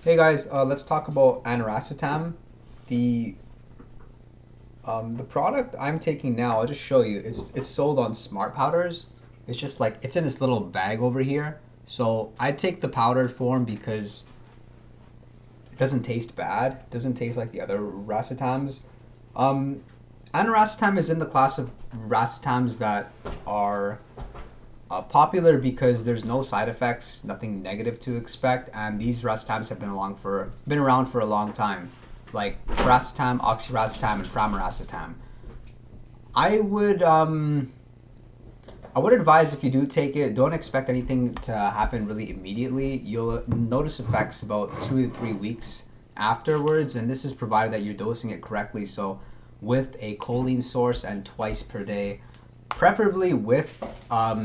Hey guys, let's talk about Aniracetam. The the product I'm taking now, I'll just show you. It's sold on Smart Powders. It's just like it's in this little bag over here. So I take the powdered form because it doesn't taste bad. It doesn't taste like the other racetams. Um, Aniracetam is in the class of racetams that are popular because there's no side effects, nothing negative to expect, and these racetams have been around for a long time, like racetam, oxiracetam, and pramiracetam. I would um, I would advise if you do take it, don't expect anything to happen really immediately. You'll notice effects about 2 to 3 weeks afterwards, and this is provided that you're dosing it correctly. So, with a choline source and twice per day, preferably with a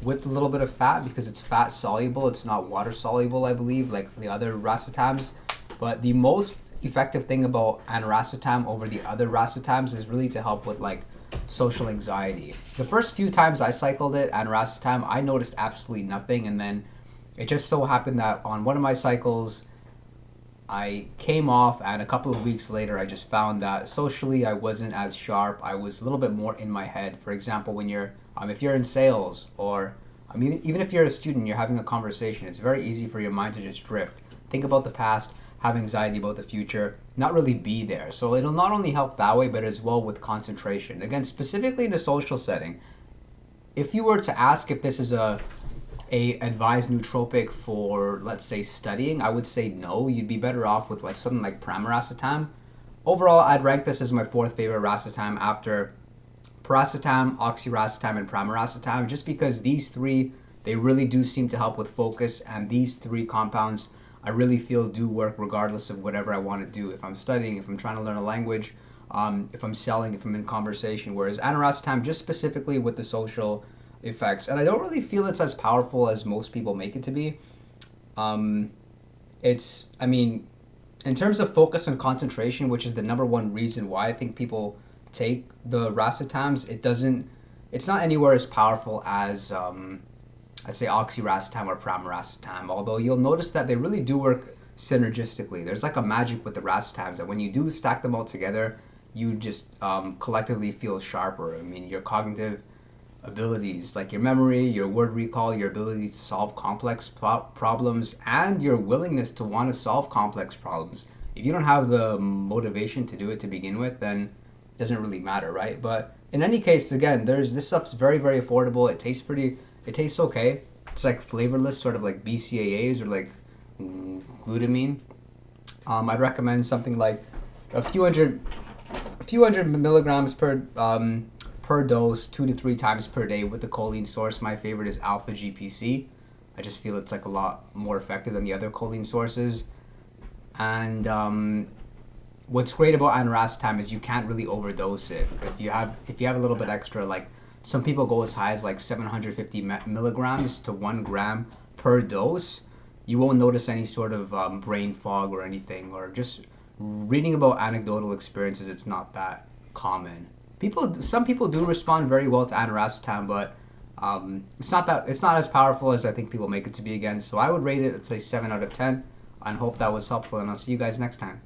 little bit of fat because it's fat soluble. It's not water soluble, I believe, like the other racetams. But the most effective thing about aniracetam over the other racetams is really to help with like social anxiety. The first few times I cycled it, aniracetam, I noticed absolutely nothing, and then it just so happened that on one of my cycles, I came off, and a couple of weeks later, I just found that socially I wasn't as sharp. I was a little bit more in my head. For example, when if you're in sales, or I mean, even if you're a student, you're having a conversation, it's very easy for your mind to just drift. Think about the past, have anxiety about the future, not really be there. So it'll not only help that way, but as well with concentration. Again, specifically in a social setting, if you were to ask if this is a advised nootropic for, let's say, studying, I would say no. You'd be better off with like something like pramiracetam. Overall, I'd rank this as my fourth favorite racetam after paracetam, oxiracetam, and pramiracetam, just because these three, they really do seem to help with focus, and these three compounds I really feel do work regardless of whatever I want to do. If I'm studying, if I'm trying to learn a language, if I'm selling, if I'm in conversation. Whereas aniracetam, just specifically with the social effects, and I don't really feel it's as powerful as most people make it to be. Um, I mean, in terms of focus and concentration, which is the number one reason why I think people take the racetams, it's not anywhere as powerful as, I'd say, oxiracetam or pramiracetam, although you'll notice that they really do work synergistically. There's like a magic with the racetams that when you do stack them all together, you just collectively feel sharper. I mean, your cognitive abilities like your memory, your word recall, your ability to solve complex problems, and your willingness to want to solve complex problems. If you don't have the motivation to do it to begin with, then it doesn't really matter, right? But in any case, again, there's this stuff's very, very affordable. It tastes okay. It's like flavorless, sort of like BCAAs or like glutamine. I'd recommend something like a few hundred a few hundred milligrams per dose, 2 to 3 times per day with the choline source. My favorite is alpha GPC. I just feel it's like a lot more effective than the other choline sources. And what's great about aniracetam is you can't really overdose it. If you have a little bit extra, like some people go as high as like 750 milligrams to 1 gram per dose, you won't notice any sort of brain fog or anything, or just reading about anecdotal experiences, it's not that common. Some people do respond very well to aniracetam, but it's not as powerful as I think people make it to be again. So I would rate it, let's say, 7 out of 10, and hope that was helpful. And I'll see you guys next time.